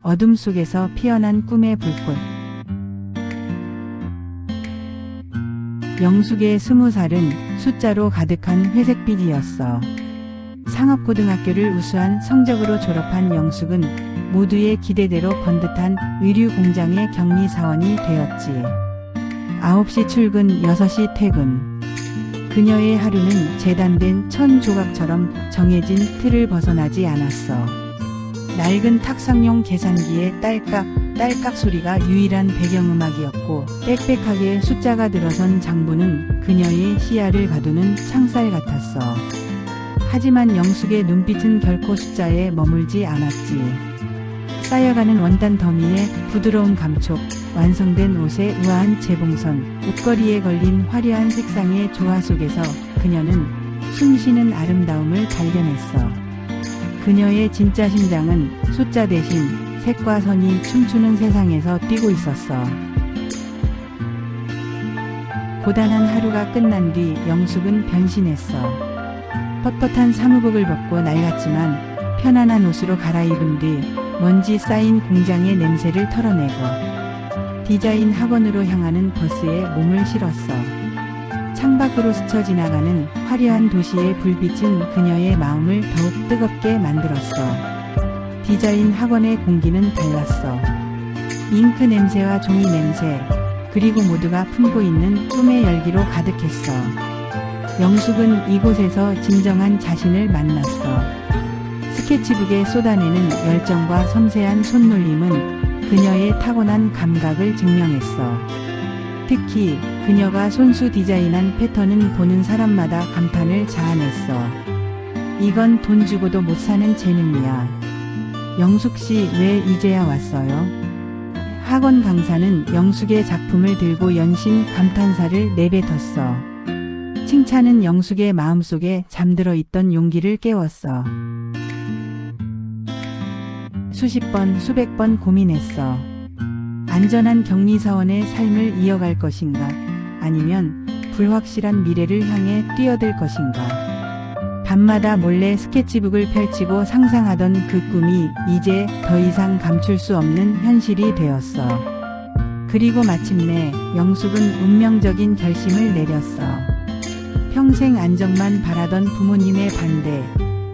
어둠 속에서 피어난 꿈의 불꽃. 영숙의 20살은 숫자로 가득한 회색빛이었어. 상업고등학교를 우수한 성적으로 졸업한 영숙은 모두의 기대대로 번듯한 의류공장의 격리사원이 되었지. 9시 출근, 6시 퇴근. 그녀의 하루는 재단된 천조각처럼 정해진 틀을 벗어나지 않았어. 낡은 탁상용 계산기의 딸깍 소리가 유일한 배경음악이었고, 빽빽하게 숫자가 들어선 장부는 그녀의 시야를 가두는 창살 같았어. 하지만 영숙의 눈빛은 결코 숫자에 머물지 않았지. 쌓여가는 원단 더미의 부드러운 감촉, 완성된 옷의 우아한 재봉선, 옷걸이에 걸린 화려한 색상의 조화 속에서 그녀는 숨쉬는 아름다움을 발견했어. 그녀의 진짜 심장은 숫자 대신 색과 선이 춤추는 세상에서 뛰고 있었어. 고단한 하루가 끝난 뒤 영숙은 변신했어. 뻣뻣한 사무복을 벗고 낡았지만 편안한 옷으로 갈아입은 뒤 먼지 쌓인 공장의 냄새를 털어내고 디자인 학원으로 향하는 버스에 몸을 실었어. 창밖으로 스쳐 지나가는 화려한 도시의 불빛은 그녀의 마음을 더욱 뜨겁게 만들었어. 디자인 학원의 공기는 달랐어. 잉크 냄새와 종이 냄새, 그리고 모두가 품고 있는 꿈의 열기로 가득했어. 영숙은 이곳에서 진정한 자신을 만났어. 스케치북에 쏟아내는 열정과 섬세한 손놀림은 그녀의 타고난 감각을 증명했어. 특히 그녀가 손수 디자인한 패턴은 보는 사람마다 감탄을 자아냈어. 이건 돈 주고도 못 사는 재능이야. 영숙 씨, 왜 이제야 왔어요? 학원 강사는 영숙의 작품을 들고 연신 감탄사를 내뱉었어. 칭찬은 영숙의 마음속에 잠들어 있던 용기를 깨웠어. 수십 번, 수백 번 고민했어. 안전한 격리사원의 삶을 이어갈 것인가, 아니면 불확실한 미래를 향해 뛰어들 것인가. 밤마다 몰래 스케치북을 펼치고 상상하던 그 꿈이 이제 더 이상 감출 수 없는 현실이 되었어. 그리고 마침내 영숙은 운명적인 결심을 내렸어. 평생 안정만 바라던 부모님의 반대,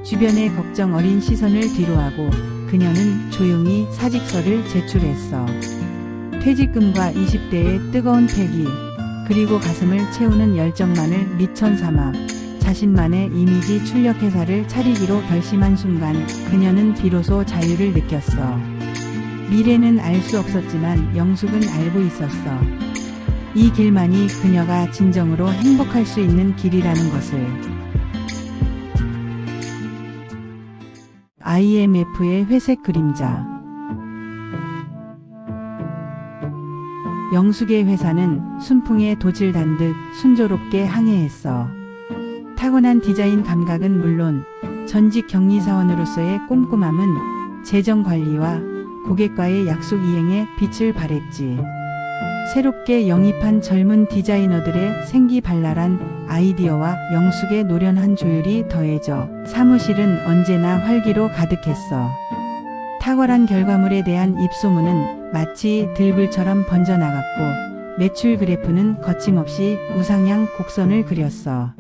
주변의 걱정 어린 시선을 뒤로하고 그녀는 조용히 사직서를 제출했어. 퇴직금과 20대의 뜨거운 패기, 그리고 가슴을 채우는 열정만을 미천 삼아 자신만의 이미지 출력 회사를 차리기로 결심한 순간 그녀는 비로소 자유를 느꼈어. 미래는 알 수 없었지만 영숙은 알고 있었어. 이 길만이 그녀가 진정으로 행복할 수 있는 길이라는 것을. IMF의 회색 그림자. 영숙의 회사는 순풍에 돛을 단 듯 순조롭게 항해했어. 타고난 디자인 감각은 물론 전직 격리사원으로서의 꼼꼼함은 재정 관리와 고객과의 약속 이행에 빛을 발했지. 새롭게 영입한 젊은 디자이너들의 생기발랄한 아이디어와 영숙의 노련한 조율이 더해져 사무실은 언제나 활기로 가득했어. 탁월한 결과물에 대한 입소문은 마치 들불처럼 번져나갔고 매출 그래프는 거침없이 우상향 곡선을 그렸어.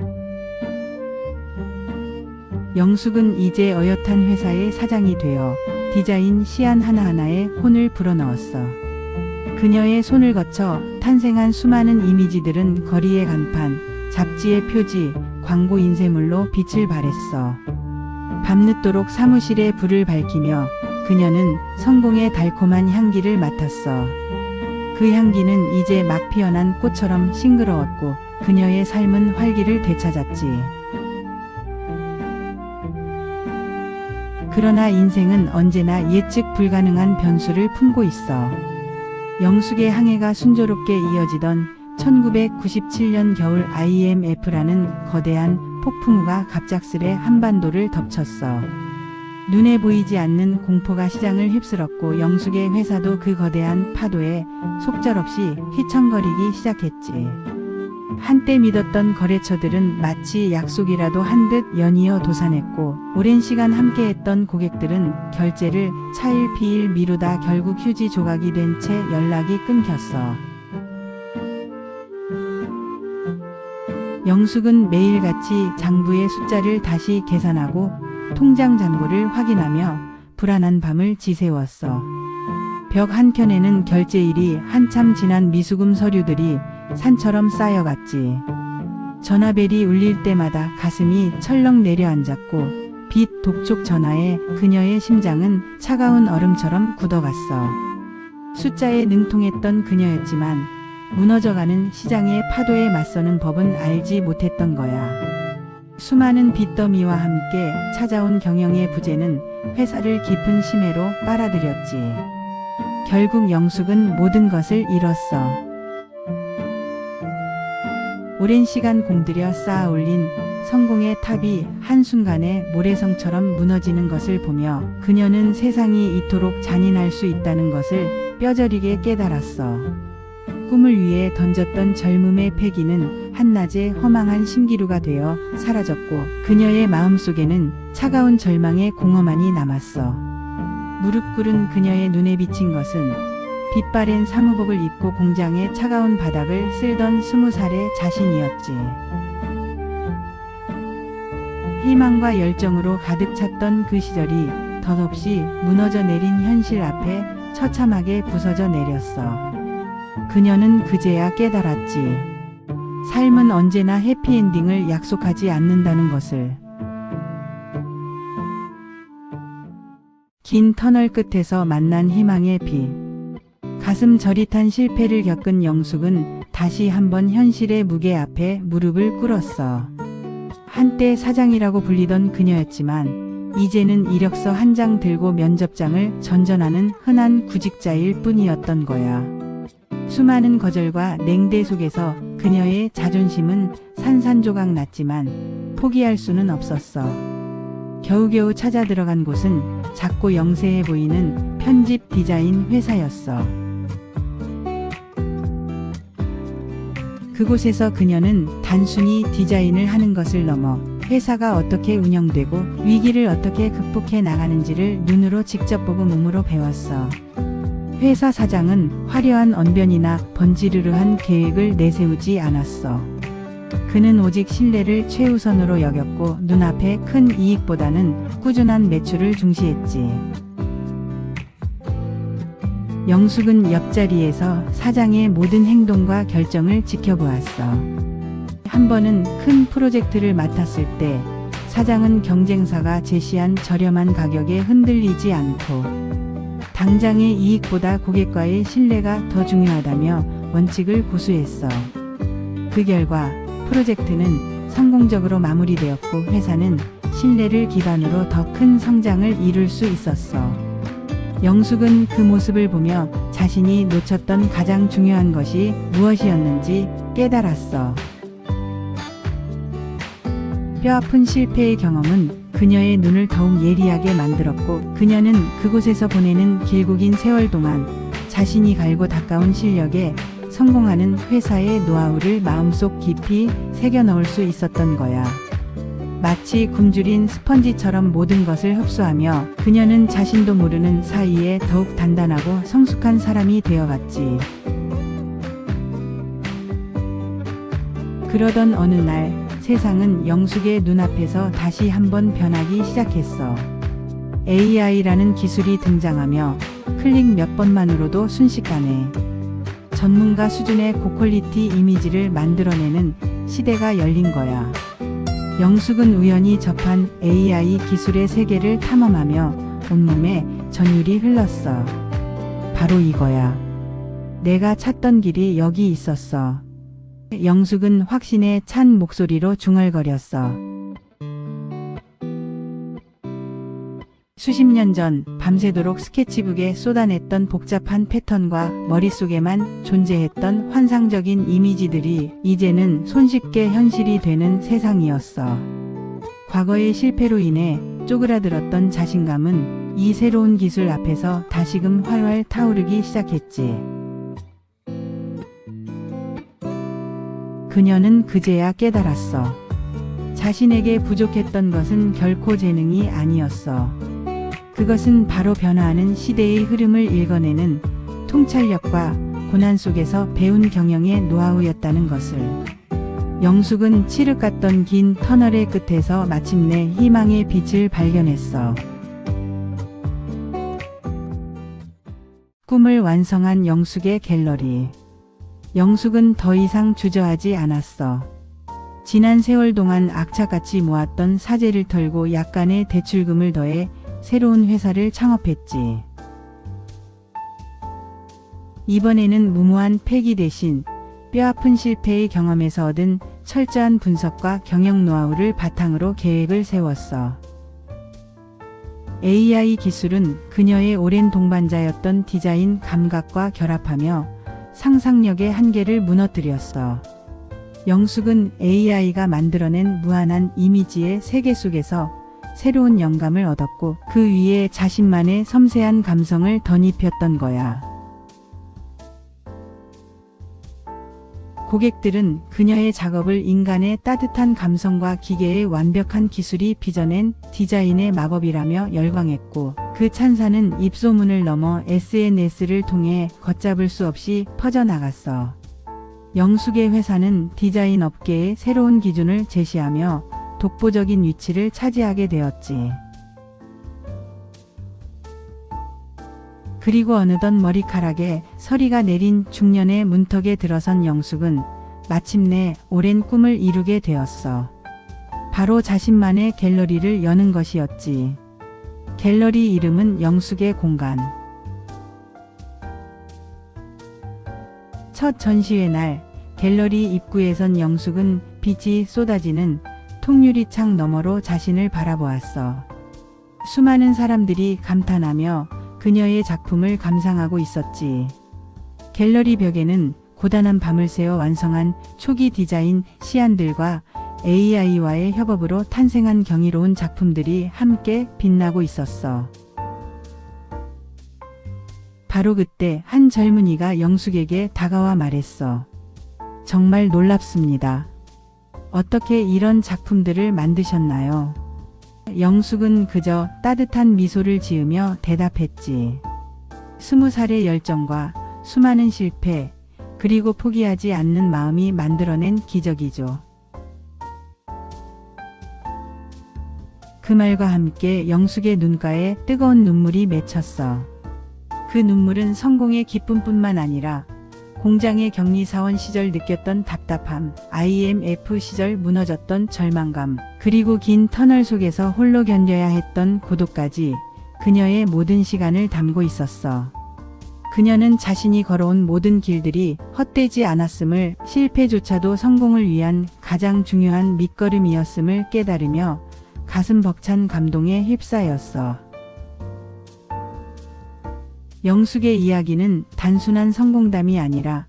영숙은 이제 어엿한 회사의 사장이 되어 디자인 시안 하나하나에 혼을 불어넣었어. 그녀의 손을 거쳐 탄생한 수많은 이미지들은 거리의 간판, 잡지의 표지, 광고 인쇄물로 빛을 발했어. 밤늦도록 사무실에 불을 밝히며 그녀는 성공의 달콤한 향기를 맡았어. 그 향기는 이제 막 피어난 꽃처럼 싱그러웠고 그녀의 삶은 활기를 되찾았지. 그러나 인생은 언제나 예측 불가능한 변수를 품고 있어. 영숙의 항해가 순조롭게 이어지던 1997년 겨울 IMF라는 거대한 폭풍우가 갑작스레 한반도를 덮쳤어. 눈에 보이지 않는 공포가 시장을 휩쓸었고 영숙의 회사도 그 거대한 파도에 속절없이 휘청거리기 시작했지. 한때 믿었던 거래처들은 마치 약속이라도 한 듯 연이어 도산했고, 오랜 시간 함께했던 고객들은 결제를 차일 피일 미루다 결국 휴지 조각이 된 채 연락이 끊겼어. 영숙은 매일같이 장부의 숫자를 다시 계산하고 통장 잔고를 확인하며 불안한 밤을 지새웠어. 벽 한켠에는 결제일이 한참 지난 미수금 서류들이 산처럼 쌓여갔지. 전화벨이 울릴 때마다 가슴이 철렁 내려앉았고 빛 독촉 전화에 그녀의 심장은 차가운 얼음처럼 굳어갔어. 숫자에 능통했던 그녀였지만 무너져가는 시장의 파도에 맞서는 법은 알지 못했던 거야. 수많은 빚더미와 함께 찾아온 경영의 부재는 회사를 깊은 심해로 빨아들였지. 결국 영숙은 모든 것을 잃었어. 오랜 시간 공들여 쌓아 올린 성공의 탑이 한순간에 모래성처럼 무너지는 것을 보며 그녀는 세상이 이토록 잔인할 수 있다는 것을 뼈저리게 깨달았어. 꿈을 위해 던졌던 젊음의 패기는 한낮에 허망한 신기루가 되어 사라졌고 그녀의 마음속에는 차가운 절망의 공허만이 남았어. 무릎 꿇은 그녀의 눈에 비친 것은 빛바랜 사무복을 입고 공장의 차가운 바닥을 쓸던 20살의 자신이었지. 희망과 열정으로 가득 찼던 그 시절이 덧없이 무너져 내린 현실 앞에 처참하게 부서져 내렸어. 그녀는 그제야 깨달았지. 삶은 언제나 해피엔딩을 약속하지 않는다는 것을. 긴 터널 끝에서 만난 희망의 빛. 가슴 저릿한 실패를 겪은 영숙은 다시 한번 현실의 무게 앞에 무릎을 꿇었어. 한때 사장이라고 불리던 그녀였지만 이제는 이력서 한 장 들고 면접장을 전전하는 흔한 구직자일 뿐이었던 거야. 수많은 거절과 냉대 속에서 그녀의 자존심은 산산조각 났지만 포기할 수는 없었어. 겨우겨우 찾아 들어간 곳은 작고 영세해 보이는 편집 디자인 회사였어. 그곳에서 그녀는 단순히 디자인을 하는 것을 넘어 회사가 어떻게 운영되고 위기를 어떻게 극복해 나가는지를 눈으로 직접 보고 몸으로 배웠어. 회사 사장은 화려한 언변이나 번지르르한 계획을 내세우지 않았어. 그는 오직 신뢰를 최우선으로 여겼고 눈앞의 큰 이익보다는 꾸준한 매출을 중시했지. 영숙은 옆자리에서 사장의 모든 행동과 결정을 지켜보았어. 한 번은 큰 프로젝트를 맡았을 때 사장은 경쟁사가 제시한 저렴한 가격에 흔들리지 않고 당장의 이익보다 고객과의 신뢰가 더 중요하다며 원칙을 고수했어. 그 결과 프로젝트는 성공적으로 마무리되었고 회사는 신뢰를 기반으로 더 큰 성장을 이룰 수 있었어. 영숙은 그 모습을 보며 자신이 놓쳤던 가장 중요한 것이 무엇이었는지 깨달았어. 뼈아픈 실패의 경험은 그녀의 눈을 더욱 예리하게 만들었고 그녀는 그곳에서 보내는 길고 긴 세월 동안 자신이 갈고 닦아온 실력에 성공하는 회사의 노하우를 마음속 깊이 새겨 넣을 수 있었던 거야. 마치 굶주린 스펀지처럼 모든 것을 흡수하며 그녀는 자신도 모르는 사이에 더욱 단단하고 성숙한 사람이 되어갔지. 그러던 어느 날 세상은 영숙의 눈앞에서 다시 한번 변하기 시작했어. AI라는 기술이 등장하며 클릭 몇 번만으로도 순식간에 전문가 수준의 고퀄리티 이미지를 만들어내는 시대가 열린 거야. 영숙은 우연히 접한 AI 기술의 세계를 탐험하며 온몸에 전율이 흘렀어. 바로 이거야. 내가 찾던 길이 여기 있었어. 영숙은 확신에 찬 목소리로 중얼거렸어. 수십 년 전 밤새도록 스케치북에 쏟아냈던 복잡한 패턴과 머릿속에만 존재했던 환상적인 이미지들이 이제는 손쉽게 현실이 되는 세상이었어. 과거의 실패로 인해 쪼그라들었던 자신감은 이 새로운 기술 앞에서 다시금 활활 타오르기 시작했지. 그녀는 그제야 깨달았어. 자신에게 부족했던 것은 결코 재능이 아니었어. 그것은 바로 변화하는 시대의 흐름을 읽어내는 통찰력과 고난 속에서 배운 경영의 노하우였다는 것을. 영숙은 칠흑 같던 긴 터널의 끝에서 마침내 희망의 빛을 발견했어. 꿈을 완성한 영숙의 갤러리. 영숙은 더 이상 주저하지 않았어. 지난 세월 동안 악착같이 모았던 사재를 털고 약간의 대출금을 더해 새로운 회사를 창업했지. 이번에는 무모한 폐기 대신 뼈아픈 실패의 경험에서 얻은 철저한 분석과 경영 노하우를 바탕으로 계획을 세웠어. AI 기술은 그녀의 오랜 동반자였던 디자인 감각과 결합하며 상상력의 한계를 무너뜨렸어. 영숙은 AI가 만들어낸 무한한 이미지의 세계 속에서 새로운 영감을 얻었고 그 위에 자신만의 섬세한 감성을 덧입혔던 거야. 고객들은 그녀의 작업을 인간의 따뜻한 감성과 기계의 완벽한 기술이 빚어낸 디자인의 마법이라며 열광했고 그 찬사는 입소문을 넘어 SNS를 통해 걷잡을 수 없이 퍼져나갔어. 영숙의 회사는 디자인 업계의 새로운 기준을 제시하며 독보적인 위치를 차지하게 되었지. 그리고 어느덧 머리카락에 서리가 내린 중년의 문턱에 들어선 영숙은 마침내 오랜 꿈을 이루게 되었어. 바로 자신만의 갤러리를 여는 것이었지. 갤러리 이름은 영숙의 공간. 첫 전시회 날 갤러리 입구에선 영숙은 빛이 쏟아지는 통유리창 너머로 자신을 바라보았어. 수많은 사람들이 감탄하며 그녀의 작품을 감상하고 있었지. 갤러리 벽에는 고단한 밤을 새워 완성한 초기 디자인 시안들과 AI와의 협업으로 탄생한 경이로운 작품들이 함께 빛나고 있었어. 바로 그때 한 젊은이가 영숙에게 다가와 말했어. 정말 놀랍습니다. 어떻게 이런 작품들을 만드셨나요? 영숙은 그저 따뜻한 미소를 지으며 대답했지. 20살의 열정과 수많은 실패, 그리고 포기하지 않는 마음이 만들어낸 기적이죠. 그 말과 함께 영숙의 눈가에 뜨거운 눈물이 맺혔어. 그 눈물은 성공의 기쁨뿐만 아니라 공장의 격리사원 시절 느꼈던 답답함, IMF 시절 무너졌던 절망감, 그리고 긴 터널 속에서 홀로 견뎌야 했던 고독까지 그녀의 모든 시간을 담고 있었어. 그녀는 자신이 걸어온 모든 길들이 헛되지 않았음을, 실패조차도 성공을 위한 가장 중요한 밑거름이었음을 깨달으며 가슴 벅찬 감동에 휩싸였어. 영숙의 이야기는 단순한 성공담이 아니라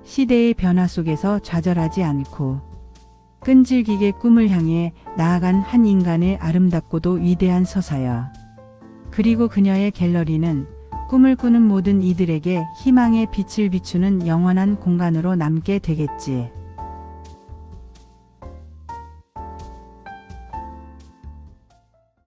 시대의 변화 속에서 좌절하지 않고 끈질기게 꿈을 향해 나아간 한 인간의 아름답고도 위대한 서사야. 그리고 그녀의 갤러리는 꿈을 꾸는 모든 이들에게 희망의 빛을 비추는 영원한 공간으로 남게 되겠지.